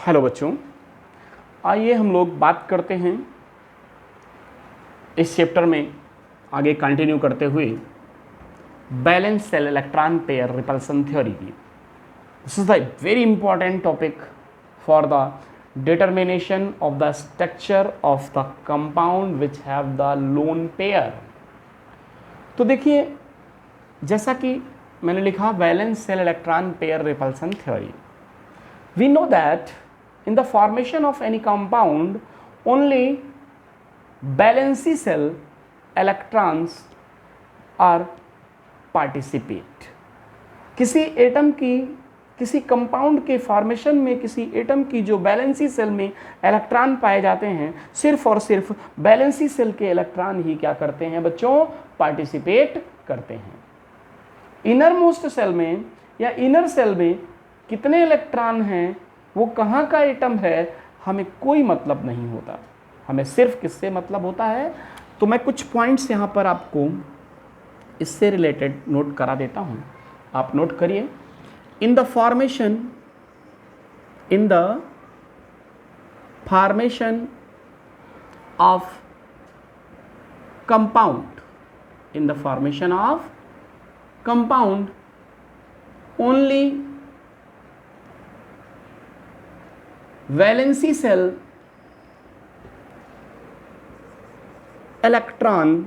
Hello बच्चों, आइए हम लोग बात करते हैं इस चैप्टर में आगे कंटिन्यू करते हुए valence shell electron pair repulsion theory की। This is the very important topic for the determination of the structure of the compound which have the lone pair. तो देखिए, जैसा कि मैंने लिखा valence shell electron pair repulsion theory, we know that in the formation of any compound only valency cell electrons are participate। किसी atom की, किसी compound के फॉर्मेशन में किसी एटम की जो बैलेंसी सेल में इलेक्ट्रॉन पाए जाते हैं, सिर्फ और सिर्फ बैलेंसी सेल के इलेक्ट्रॉन ही क्या करते हैं बच्चों, पार्टिसिपेट करते हैं। इनर मोस्ट सेल में या इनर सेल में कितने इलेक्ट्रॉन हैं, वो कहाँ का एटम है, हमें कोई मतलब नहीं होता। हमें सिर्फ किससे मतलब होता है। तो मैं कुछ पॉइंट्स यहाँ पर आपको इससे रिलेटेड नोट करा देता हूँ, आप नोट करिए। In the formation of compound, in the formation of compound only valency cell electrons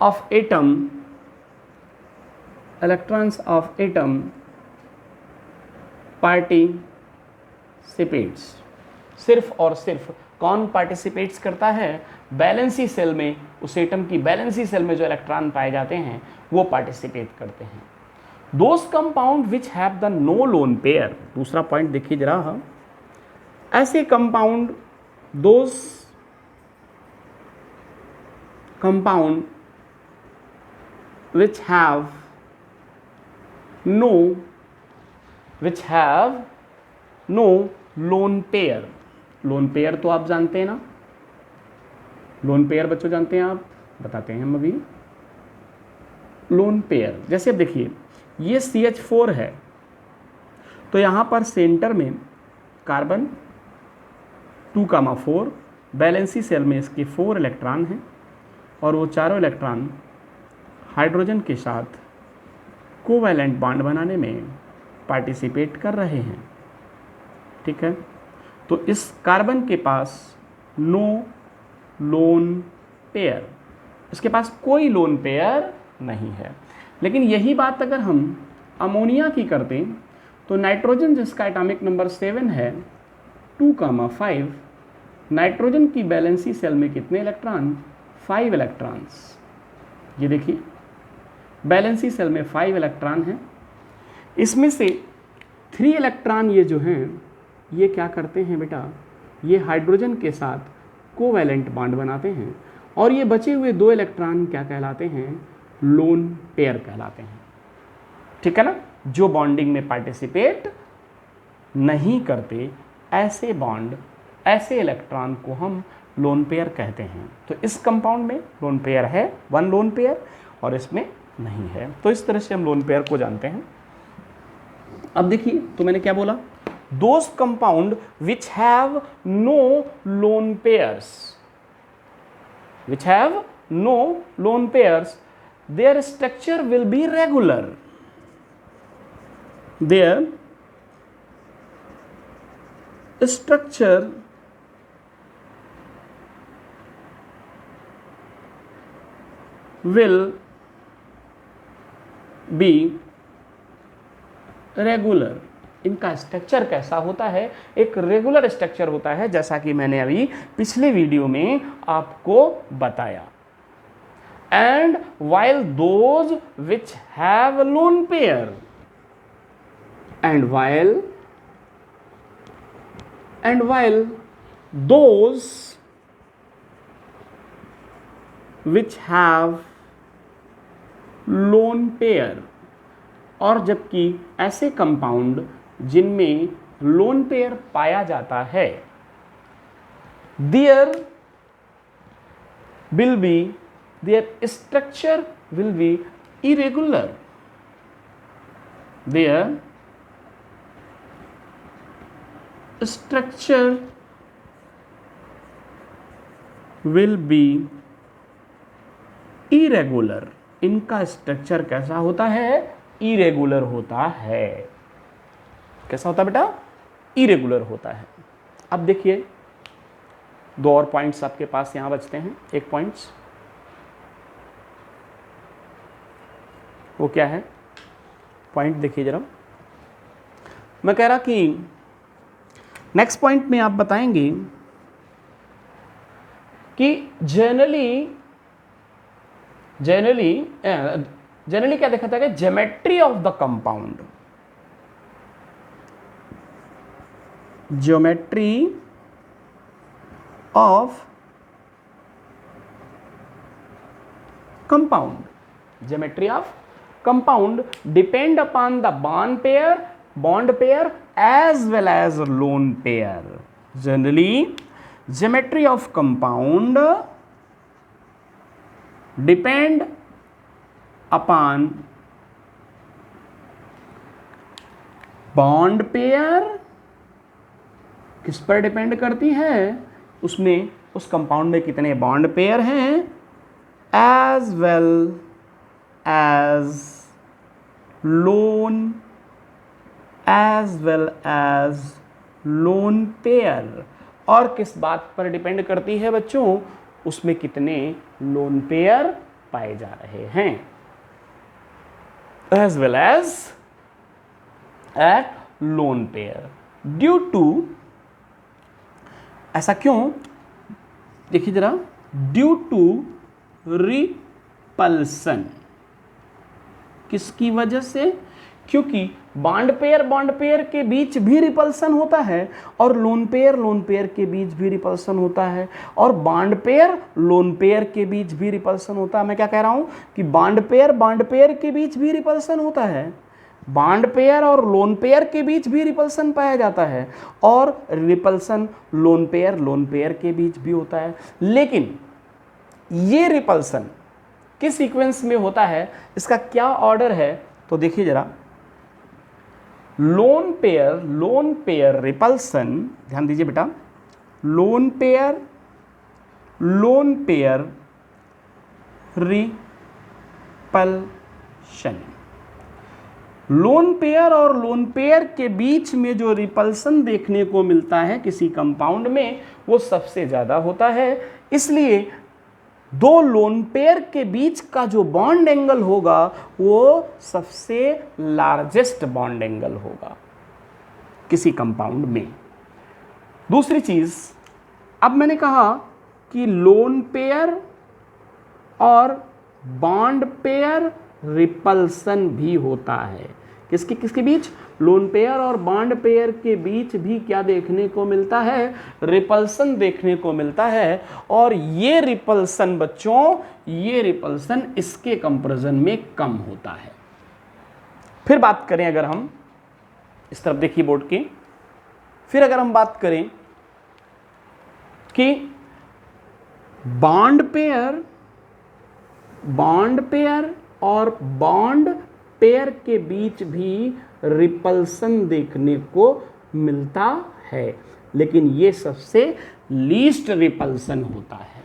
of atom participates। सिर्फ और सिर्फ कौन पार्टिसिपेट्स करता है, बैलेंसी सेल में, उस एटम की बैलेंसी सेल में जो इलेक्ट्रॉन पाए जाते हैं वो पार्टिसिपेट करते हैं। Those compound which have the no lone pair, दूसरा पॉइंट देखिए जरा, हम ऐसे compound, those compound which have no lone pair. Lone pair तो आप जानते हैं ना, लोन पेयर बच्चों जानते हैं आप, बताते हैं हम अभी। लोन पेयर जैसे अब देखिए, ये CH4 है, तो यहाँ पर सेंटर में कार्बन 2,4, बैलेंसी सेल में इसके 4 इलेक्ट्रॉन हैं और वो चारों इलेक्ट्रॉन हाइड्रोजन के साथ कोवैलेंट बॉन्ड बनाने में पार्टिसिपेट कर रहे हैं। ठीक है, तो इस कार्बन के पास नो लोन पेयर, इसके पास कोई लोन पेयर नहीं है। लेकिन यही बात अगर हम अमोनिया की करते तो नाइट्रोजन जिसका एटॉमिक नंबर 7 है 2,5, नाइट्रोजन की बैलेंसी सेल में कितने इलेक्ट्रॉन, 5 इलेक्ट्रॉन्स। ये देखिए बैलेंसी सेल में 5 इलेक्ट्रॉन हैं, इसमें से 3 इलेक्ट्रॉन ये जो हैं ये क्या करते हैं बेटा, ये हाइड्रोजन के साथ कोवैलेंट बॉन्ड बनाते हैं और ये बचे हुए 2 इलेक्ट्रॉन क्या कहलाते हैं, लोन पेयर कहलाते हैं। ठीक है ना, जो बॉन्डिंग में पार्टिसिपेट नहीं करते, ऐसे बॉन्ड, ऐसे इलेक्ट्रॉन को हम लोन पेयर कहते हैं। तो इस कंपाउंड में लोन पेयर है, 1 लोन पेयर, और इसमें नहीं है। तो इस तरह से हम लोन पेयर को जानते हैं। अब देखिए, तो मैंने क्या बोला, those compound which have no lone pairs, their structure will be regular, their structure will be regular। इनका स्ट्रक्चर कैसा होता है, एक रेगुलर स्ट्रक्चर होता है, जैसा कि मैंने अभी पिछले वीडियो में आपको बताया। And while those which have lone pair, and while those which have lone pair, और जबकि ऐसे कंपाउंड जिनमें लोन पेयर पाया जाता है, there structure will be irregular. their structure will be irregular. इनका स्ट्रक्चर कैसा होता है? इरेगुलर होता है। कैसा होता है बेटा? इरेगुलर होता है। अब देखिए, दो और पॉइंट्स आपके पास यहां बचते हैं। एक पॉइंट्स वो क्या है? पॉइंट देखिए जरा। मैं कह रहा कि नेक्स्ट पॉइंट में आप बताएंगे कि जनरली क्या देखा था कि geometry of the compound, geometry of compound, geometry of compound depend upon the bond pair as well as lone pair. Generally, geometry of compound depend upon bond pair. किस पर डिपेंड करती है? उसमें उस कंपाउंड में कितने बॉन्ड पेयर हैं, as well as lone pair. और किस बात पर डिपेंड करती है बच्चों? उसमें कितने लोन पेयर पाए जा रहे हैं, as well as at lone pair. Due to, ऐसा क्यों? देखिए जरा, ड्यू टू रिपल्सन। किसकी वजह से? क्योंकि बॉन्ड पेयर के बीच भी रिपल्सन होता है और लोन पेयर के बीच भी रिपल्सन होता है, और बॉन्ड पेयर लोन पेयर के बीच भी रिपल्सन होता है। मैं क्या कह रहा हूं कि बॉन्ड पेयर के बीच भी रिपल्सन होता है, बॉन्ड पेयर और लोन पेयर के बीच भी रिपल्सन पाया जाता है, और रिपल्सन लोन पेयर के बीच भी होता है। लेकिन ये रिपल्सन किस सीक्वेंस में होता है, इसका क्या ऑर्डर है? तो देखिए जरा, लोन पेयर रिपल्सन, ध्यान दीजिए बेटा, lone pair repulsion. Lone pair और लोन पेयर के बीच में जो रिपल्सन देखने को मिलता है किसी कंपाउंड में, वो सबसे ज्यादा होता है। इसलिए दो लोन पेयर के बीच का जो बॉन्ड एंगल होगा वो सबसे लार्जेस्ट बॉन्ड एंगल होगा किसी कंपाउंड में। दूसरी चीज, अब मैंने कहा कि लोन पेयर और बॉन्ड पेयर रिपल्सन भी होता है। किसके बीच? लोन पेयर और बॉन्ड पेयर के बीच भी क्या देखने को मिलता है? रिपल्सन देखने को मिलता है। और ये रिपल्सन बच्चों, ये रिपल्सन इसके कंपैरिजन में कम होता है। फिर बात करें, अगर हम इस तरफ देखिए बोर्ड की, फिर अगर हम बात करें कि बॉन्ड पेयर और बॉन्ड पेयर के बीच भी रिपल्सन देखने को मिलता है, लेकिन ये सबसे लीस्ट रिपल्सन होता है।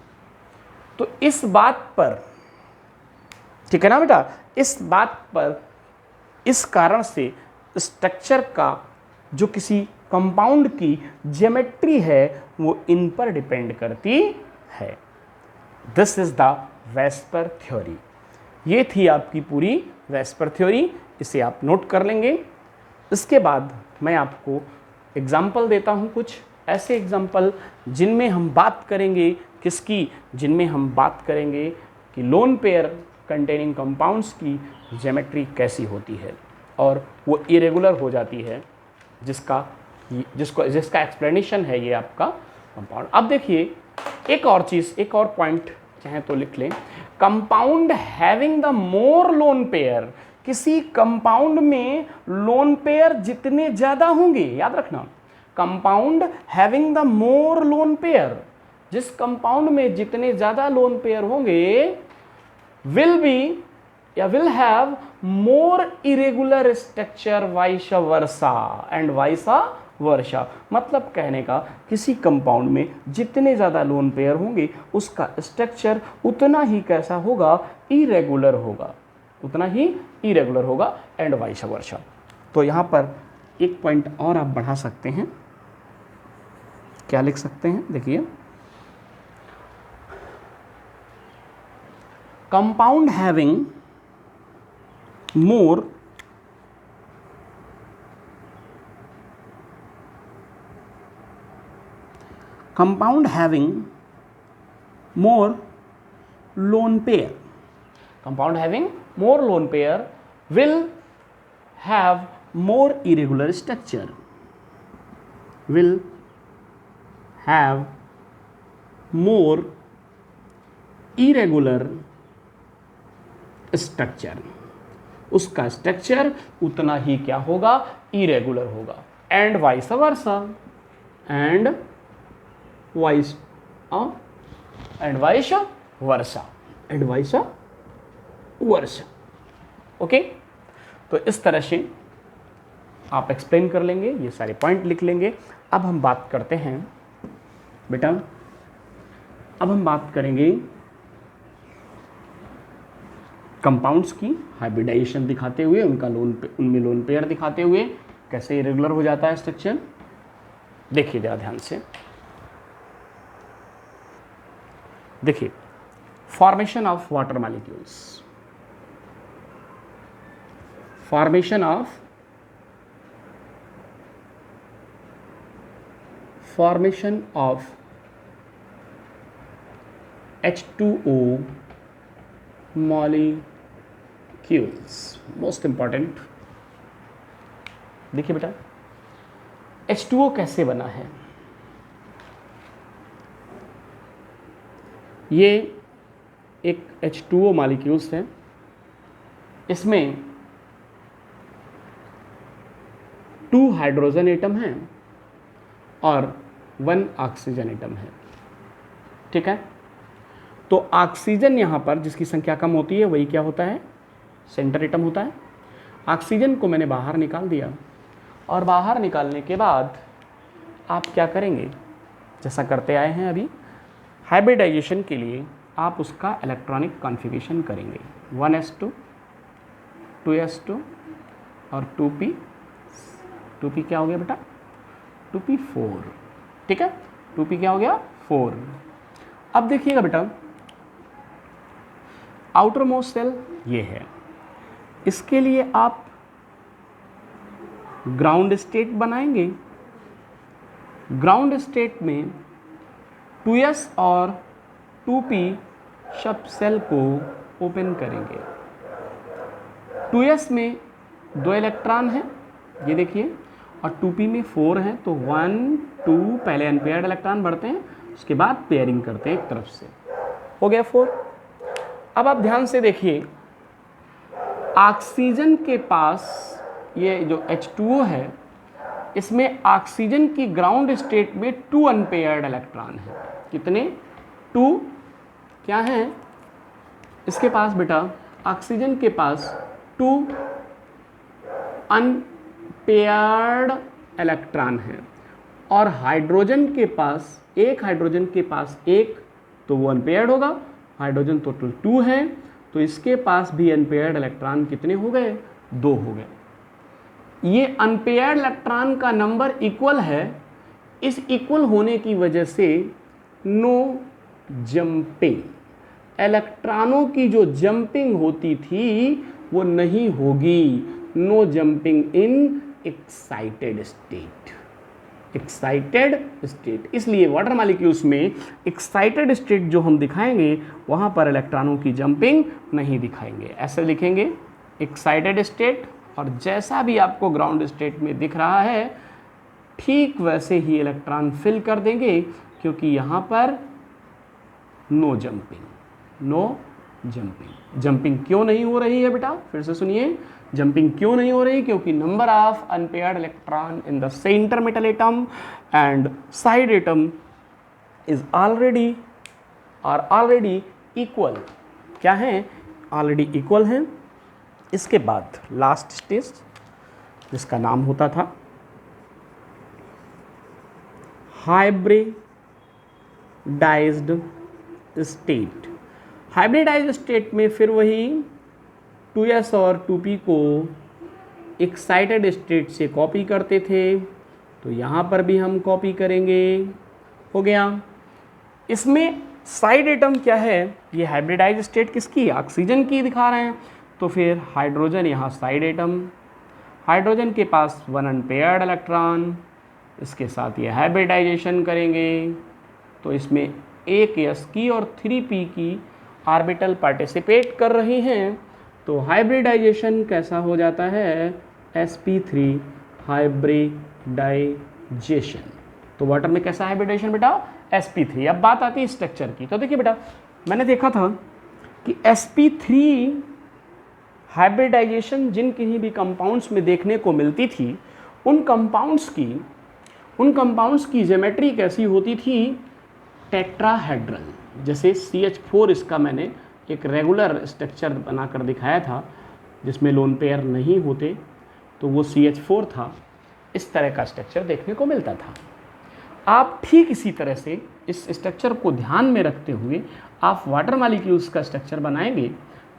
तो इस बात पर, ठीक है ना बेटा, इस बात पर, इस कारण से स्ट्रक्चर का जो किसी कंपाउंड की ज्योमेट्री है वो इन पर डिपेंड करती है। This is the VSEPR theory. ये थी आपकी पूरी वेस्पर थ्योरी, इसे आप नोट कर लेंगे। इसके बाद मैं आपको एग्जाम्पल देता हूँ, कुछ ऐसे एग्जाम्पल जिनमें हम बात करेंगे किसकी, जिनमें हम बात करेंगे कि लोन पेयर कंटेनिंग कंपाउंड्स की ज्योमेट्री कैसी होती है और वो इरेगुलर हो जाती है, जिसका एक्सप्लेनेशन है ये आपका कंपाउंड। अब देखिए, एक और चीज़, एक और पॉइंट चाहे तो लिख लें, compound having the more lone pair. किसी कंपाउंड में लोन पेयर जितने ज्यादा होंगे, याद रखना, compound having the more lone pair, जिस कंपाउंड में जितने ज्यादा लोन पेयर होंगे, विल बी या will have more irregular structure vice versa and vice versa. मतलब कहने का किसी कंपाउंड में जितने ज़्यादा लोन पेयर होंगे उसका स्ट्रक्चर उतना ही कैसा होगा, इरेगुलर होगा, उतना ही इरेगुलर होगा एंड वाइस वर्षा। तो यहाँ पर एक पॉइंट और आप बढ़ा सकते हैं, क्या लिख सकते हैं, देखिए compound having more compound having more lone pair, compound having more lone pair will have more irregular structure, will have more irregular structure, उसका स्ट्रक्चर उतना ही क्या होगा, इरेगुलर होगा and vice versa, and vice versa, and vice versa. Okay, तो इस तरह से आप एक्सप्लेन कर लेंगे, ये सारे पॉइंट लिख लेंगे। अब हम बात करते हैं बेटा, अब हम बात करेंगे कंपाउंड्स की हाइब्रिडाइजेशन दिखाते हुए, उनमें लोन पेयर दिखाते हुए कैसे इरेगुलर हो जाता है स्ट्रक्चर। देखिए जरा ध्यान से, देखिए formation of water molecules, formation of H2O molecules, most important. देखिए बेटा H2O कैसे बना है, ये एक H2O मॉलिक्यूल्स है, इसमें 2 हाइड्रोजन एटम हैं और 1 ऑक्सीजन एटम है, ठीक है। तो ऑक्सीजन यहाँ पर जिसकी संख्या कम होती है वही क्या होता है, सेंटर एटम होता है। ऑक्सीजन को मैंने बाहर निकाल दिया और बाहर निकालने के बाद आप क्या करेंगे, जैसा करते आए हैं अभी, हाइब्रिडाइजेशन के लिए आप उसका इलेक्ट्रॉनिक कॉन्फ़िगरेशन करेंगे, 1s2 2s2 और 2p क्या हो गया बेटा, 2p4, ठीक है, 2p क्या हो गया, 4। अब देखिएगा बेटा आउटर मोस्ट सेल ये है, इसके लिए आप ग्राउंड स्टेट बनाएंगे। ग्राउंड स्टेट में 2s और 2p सब सेल को ओपन करेंगे। 2s में 2 इलेक्ट्रॉन हैं, ये देखिए, और 2p में 4 हैं, तो 1 2 पहले अनपेयर्ड इलेक्ट्रॉन बढ़ते हैं, उसके बाद पेयरिंग करते हैं एक तरफ से, हो गया 4। अब आप ध्यान से देखिए, ऑक्सीजन के पास ये जो H2O है, इसमें ऑक्सीजन की ग्राउंड स्टेट में 2 अनपेयर्ड इलेक्ट्रॉन हैं। कितने, 2 क्या हैं इसके पास बेटा, ऑक्सीजन के पास 2 अनपेयर्ड इलेक्ट्रॉन हैं और हाइड्रोजन के पास एक, तो वो अनपेयर्ड होगा, हाइड्रोजन टोटल 2 है, तो इसके पास भी अनपेयर्ड इलेक्ट्रॉन कितने हो गए, 2 हो गए। ये अनपेयर्ड इलेक्ट्रॉन का नंबर इक्वल है, इस इक्वल होने की वजह से नो जंपिंग, इलेक्ट्रॉनों की जो जंपिंग होती थी वो नहीं होगी, no jumping in excited state, excited state. इसलिए वाटर मॉलिक्यूल्स में एक्साइटेड स्टेट जो हम दिखाएंगे वहाँ पर इलेक्ट्रॉनों की जंपिंग नहीं दिखाएंगे, ऐसे लिखेंगे एक्साइटेड स्टेट, और जैसा भी आपको ग्राउंड स्टेट में दिख रहा है ठीक वैसे ही इलेक्ट्रॉन फिल कर देंगे, क्योंकि यहाँ पर no jumping, no jumping. Jumping क्यों नहीं हो रही है बेटा, फिर से सुनिए, जंपिंग क्यों नहीं हो रही, क्योंकि number of unpaired electron in the centre metal atom and side atom is already equal. क्या है, ऑलरेडी इक्वल हैं, इसके बाद लास्ट स्टेज जिसका नाम होता था हाइब्रिडाइज्ड स्टेट। हाइब्रिडाइज्ड स्टेट में फिर वही 2s और 2p को एक्साइटेड स्टेट से कॉपी करते थे, तो यहाँ पर भी हम कॉपी करेंगे। हो गया। इसमें साइड एटम क्या है, ये हाइब्रिडाइज्ड स्टेट किसकी, ऑक्सीजन की दिखा रहे हैं, तो फिर हाइड्रोजन यहाँ साइड एटम, हाइड्रोजन के पास 1 अनपेयर्ड इलेक्ट्रॉन, इसके साथ ये हाइब्रिडाइजेशन करेंगे, तो इसमें एक s की और 3p की ऑर्बिटल पार्टिसिपेट कर रही हैं, तो हाइब्रिडाइजेशन कैसा हो जाता है, sp3 हाइब्रिडाइजेशन। तो वाटर में कैसा हाइब्रिडाइजेशन बेटा, sp3। अब बात आती है स्ट्रक्चर की। तो देखिए बेटा, मैंने देखा था कि sp3 हाइब्रिडाइजेशन जिन किन्हीं भी कंपाउंड्स में देखने को मिलती थी, उन कंपाउंड्स की ज्योमेट्री कैसी होती थी, टेट्राहेड्रल। जैसे CH4, इसका मैंने एक रेगुलर स्ट्रक्चर बनाकर दिखाया था जिसमें लोन पेयर नहीं होते, तो वो CH4 था। इस तरह का स्ट्रक्चर देखने को मिलता था। आप ठीक इसी तरह से इस स्ट्रक्चर को ध्यान में रखते हुए आप वाटर मॉलिक्यूल्स का स्ट्रक्चर बनाएंगे,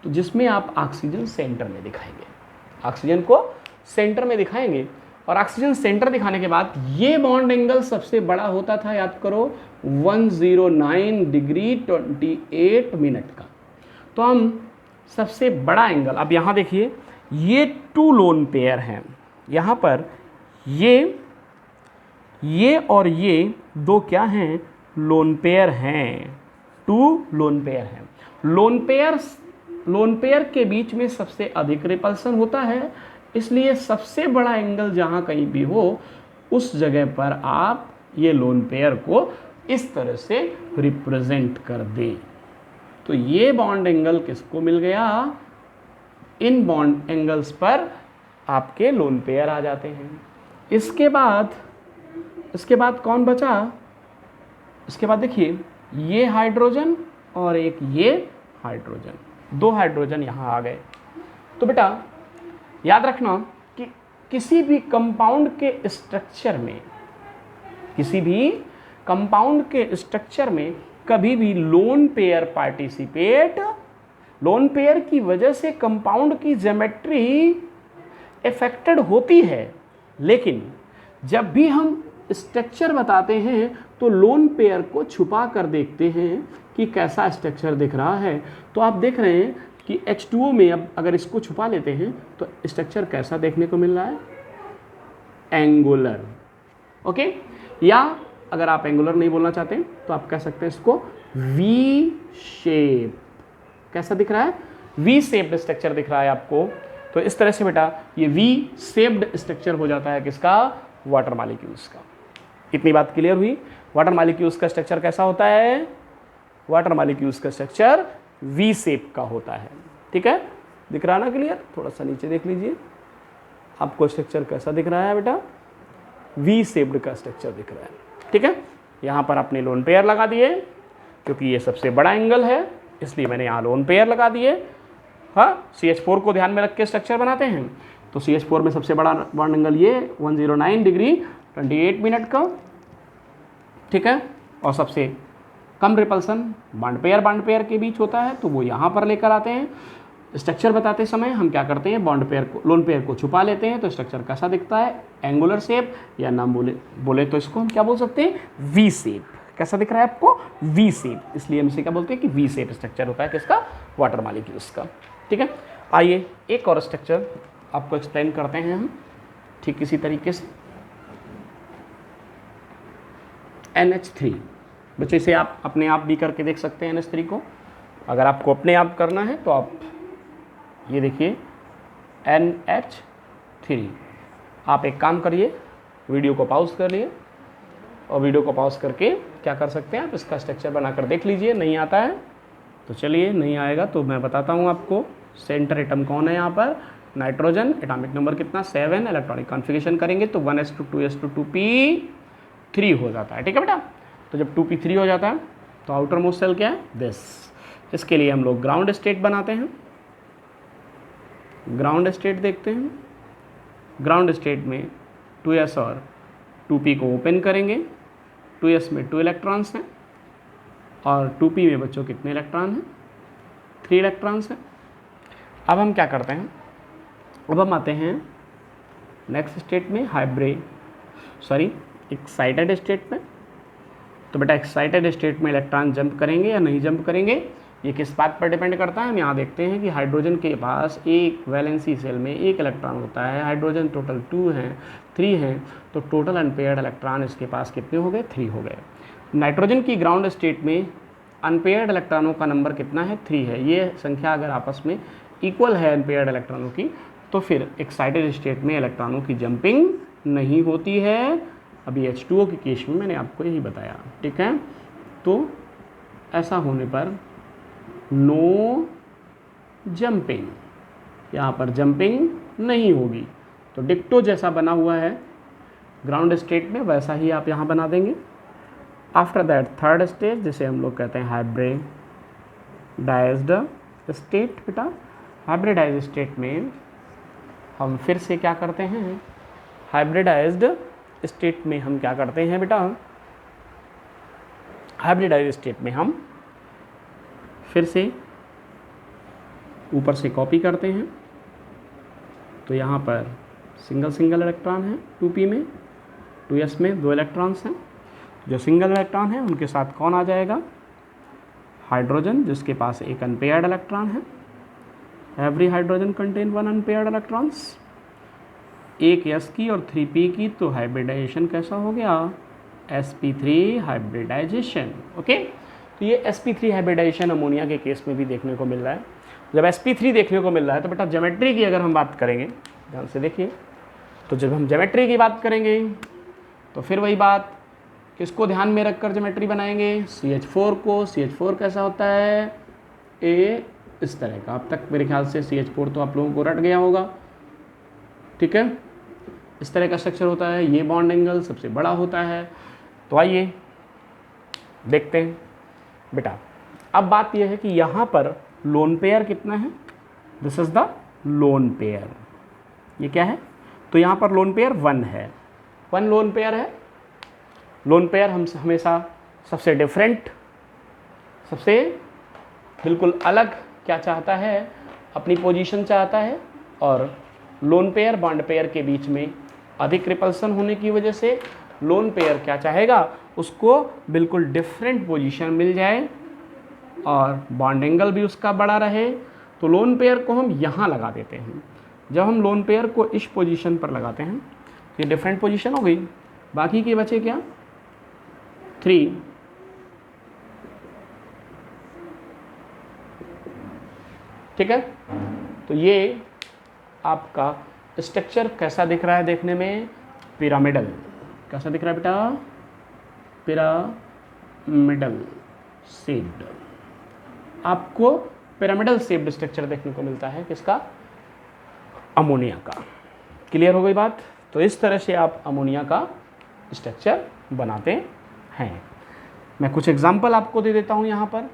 तो जिसमें आप ऑक्सीजन सेंटर में दिखाएंगे, ऑक्सीजन को सेंटर में दिखाएंगे, और ऑक्सीजन सेंटर दिखाने के बाद ये बॉन्ड एंगल सबसे बड़ा होता था, याद करो 109 डिग्री 28 मिनट का। तो हम सबसे बड़ा एंगल, अब यहाँ देखिए ये 2 लोन पेयर हैं, यहाँ पर ये और ये 2 क्या हैं, लोन पेयर हैं, 2 लोन पेयर हैं। लोन पेयर के बीच में सबसे अधिक रिपल्सन होता है, इसलिए सबसे बड़ा एंगल जहाँ कहीं भी हो उस जगह पर आप ये लोन पेयर को इस तरह से रिप्रेजेंट कर दें। तो ये बॉन्ड एंगल किसको मिल गया, इन बॉन्ड एंगल्स पर आपके लोन पेयर आ जाते हैं। इसके बाद कौन बचा, इसके बाद देखिए ये हाइड्रोजन और एक ये हाइड्रोजन, 2 हाइड्रोजन यहाँ आ गए। तो बेटा याद रखना कि किसी भी कंपाउंड के स्ट्रक्चर में कभी भी लोन पेयर लोन पेयर की वजह से कंपाउंड की ज्योमेट्री इफेक्टेड होती है, लेकिन जब भी हम स्ट्रक्चर बताते हैं तो लोन पेयर को छुपा कर देखते हैं कि कैसा स्ट्रक्चर दिख रहा है। तो आप देख रहे हैं कि H2O में अब अगर इसको छुपा लेते हैं तो स्ट्रक्चर कैसा देखने को मिल रहा है, एंगुलर। ओके, या अगर आप एंगुलर नहीं बोलना चाहते तो आप कह सकते हैं इसको वी शेप। कैसा दिख रहा है, वी शेप्ड स्ट्रक्चर दिख रहा है आपको। तो इस तरह से बेटा ये वी शेप्ड स्ट्रक्चर हो जाता है किसका, वाटर मॉलिक्यूल्स का। इतनी बात क्लियर हुई। वाटर मॉलिक्यूल्स का स्ट्रक्चर कैसा होता है, वाटर मॉलिक्यूल्स का स्ट्रक्चर वी शेप का होता है। ठीक है, दिख रहा ना क्लियर, थोड़ा सा नीचे देख लीजिए आपको स्ट्रक्चर कैसा दिख रहा है बेटा, वी शेप्ड का स्ट्रक्चर दिख रहा है। ठीक है, यहाँ पर आपने लोन पेयर लगा दिए, क्योंकि ये सबसे बड़ा एंगल है इसलिए मैंने यहाँ लोन पेयर लगा दिए। हाँ, CH4 को ध्यान में रख के स्ट्रक्चर बनाते हैं, तो CH4 में सबसे बड़ा बॉन्ड एंगल ये 109 डिग्री 28 मिनट का। ठीक है, और सबसे कम रिपल्सन बॉन्ड पेयर के बीच होता है, तो वो यहाँ पर लेकर आते हैं। स्ट्रक्चर बताते समय हम क्या करते हैं, लोन पेयर को छुपा लेते हैं, तो स्ट्रक्चर कैसा दिखता है, एंगुलर शेप, या नाम बोले तो इसको हम क्या बोल सकते हैं, वी शेप। कैसा दिख रहा है आपको, वी शेप, इसलिए हम इसे क्या बोलते हैं कि वी शेप स्ट्रक्चर होता है किसका, वाटर मॉलिक्यूल्स का। ठीक है, आइए एक और स्ट्रक्चर आपको एक्सप्लेन करते हैं हम ठीक इसी तरीके से। NH3 बच्चों, इसे आप अपने आप भी करके देख सकते हैं NH3 को। अगर आपको अपने आप करना है तो आप ये देखिए NH3। आप एक काम करिए, वीडियो को पॉज कर लिए, और वीडियो को पॉज करके क्या कर सकते हैं, आप इसका स्ट्रक्चर बनाकर देख लीजिए। नहीं आता है तो चलिए, नहीं आएगा तो मैं बताता हूँ आपको। सेंटर एटम कौन है यहाँ पर, नाइट्रोजन, एटॉमिक नंबर कितना 7, इलेक्ट्रॉनिक कॉन्फ़िगरेशन करेंगे तो 1s2 2s2 2p3 हो जाता है। ठीक है बेटा, तो जब 2p3 हो जाता है तो आउटर मोस्ट सेल क्या है, दिस। इसके लिए हम लोग ग्राउंड स्टेट बनाते हैं। ग्राउंड स्टेट देखते हैं। ग्राउंड स्टेट में 2s और 2p को ओपन करेंगे। 2s में 2 इलेक्ट्रॉन्स हैं और 2p में बच्चों कितने इलेक्ट्रॉन हैं? 3 इलेक्ट्रॉन्स हैं। अब हम क्या करते हैं, अब हम आते हैं नेक्स्ट स्टेट में, एक्साइटेड स्टेट में। तो बेटा एक्साइटेड स्टेट में इलेक्ट्रॉन जंप करेंगे या नहीं जंप करेंगे, ये किस बात पर डिपेंड करता है? हम यहाँ देखते हैं कि हाइड्रोजन के पास एक वैलेंसी सेल में 1 इलेक्ट्रॉन होता है, हाइड्रोजन टोटल 2 हैं, 3 हैं, तो टोटल अनपेयर्ड इलेक्ट्रॉन इसके पास कितने हो गए? 3 हो गए। नाइट्रोजन की ग्राउंड स्टेट में अनपेयर्ड इलेक्ट्रॉनों का नंबर कितना है? 3 है। ये संख्या अगर आपस में इक्वल है अनपेयर्ड इलेक्ट्रॉनों की, तो फिर एक्साइटेड स्टेट में इलेक्ट्रॉनों की जंपिंग नहीं होती है। अभी H2O के केस में मैंने आपको यही बताया, ठीक है। तो ऐसा होने पर नो जंपिंग, यहाँ पर जंपिंग नहीं होगी। तो डिक्टो जैसा बना हुआ है ग्राउंड स्टेट में, वैसा ही आप यहाँ बना देंगे। आफ्टर दैट थर्ड स्टेज, जिसे हम लोग कहते हैं हाइब्रिडाइज्ड स्टेट। बेटा हाइब्रिडाइज्ड स्टेट में हम फिर से क्या करते हैं? हाइब्रिडाइज्ड स्टेट में हम क्या करते हैं बेटा? हाइब्रिडाइज्ड स्टेट में हम फिर से ऊपर से कॉपी करते हैं। तो यहाँ पर सिंगल इलेक्ट्रॉन है 2p में, 2s में 2 इलेक्ट्रॉन्स हैं। जो सिंगल इलेक्ट्रॉन है उनके साथ कौन आ जाएगा? हाइड्रोजन, जिसके पास एक अनपेयर्ड इलेक्ट्रॉन है। Every hydrogen contain 1 unpaired electrons. एक s की और 3p की, तो हाइब्रिडाइजेशन कैसा हो गया? sp3 hybridisation. ओके, तो ये sp3 हाइब्रिडाइजेशन अमोनिया के केस में भी देखने को मिल रहा है। जब sp3 देखने को मिल रहा है तो बेटा ज्योमेट्री की अगर हम बात करेंगे, ध्यान से देखिए, तो जब हम ज्योमेट्री की बात करेंगे तो फिर वही बात, किसको ध्यान में रखकर ज्योमेट्री बनाएंगे? CH4 को। CH4 कैसा होता है? इस तरह का। अब तक मेरे ख्याल से CH4 तो आप लोगों को रट गया होगा, ठीक है। इस तरह का स्ट्रक्चर होता है, ये बॉन्ड एंगल सबसे बड़ा होता है। तो आइए देखते हैं बेटा। अब बात यह है कि यहाँ पर लोन पेयर कितना है? This is the lone pair. ये क्या है? तो यहाँ पर लोन पेयर 1 है, 1 लोन पेयर है। लोन पेयर हम हमेशा सबसे डिफरेंट, सबसे बिल्कुल अलग क्या चाहता है? अपनी पोजीशन चाहता है। और लोन पेयर बॉन्ड पेयर के बीच में अधिक रिपल्सन होने की वजह से लोन पेयर क्या चाहेगा? उसको बिल्कुल डिफरेंट पोजीशन मिल जाए और बॉन्ड एंगल भी उसका बड़ा रहे। तो लोन पेयर को हम यहाँ लगा देते हैं। जब हम लोन पेयर को इस पोजीशन पर लगाते हैं तो ये डिफरेंट पोजीशन हो गई। बाकी के बचे क्या? 3। ठीक है, तो ये आपका स्ट्रक्चर कैसा दिख रहा है देखने में? पिरामिडल। कैसा दिख रहा है बेटा? Pyramidal shaped. आपको पिरामिडल शेप्ड स्ट्रक्चर देखने को मिलता है किसका? अमोनिया का। क्लियर हो गई बात? तो इस तरह से आप अमोनिया का स्ट्रक्चर बनाते हैं। मैं कुछ एग्जांपल आपको दे देता हूँ यहाँ पर।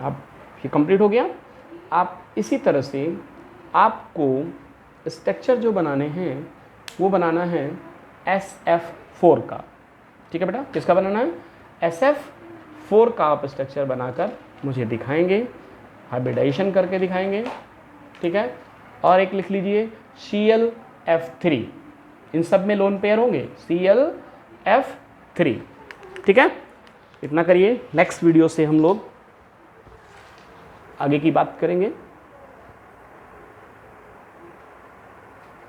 अब ये कंप्लीट हो गया। आप इसी तरह से आपको स्ट्रक्चर जो बनाने हैं वो बनाना है SF4 का। ठीक है बेटा, किसका बनाना है? SF4 का आप स्ट्रक्चर बनाकर मुझे दिखाएंगे, हाइब्रिडाइजेशन करके दिखाएंगे। ठीक है, और एक लिख लीजिए ClF3। इन सब में लोन पेयर होंगे ClF3। ठीक है, इतना करिए। नेक्स्ट वीडियो से हम लोग आगे की बात करेंगे।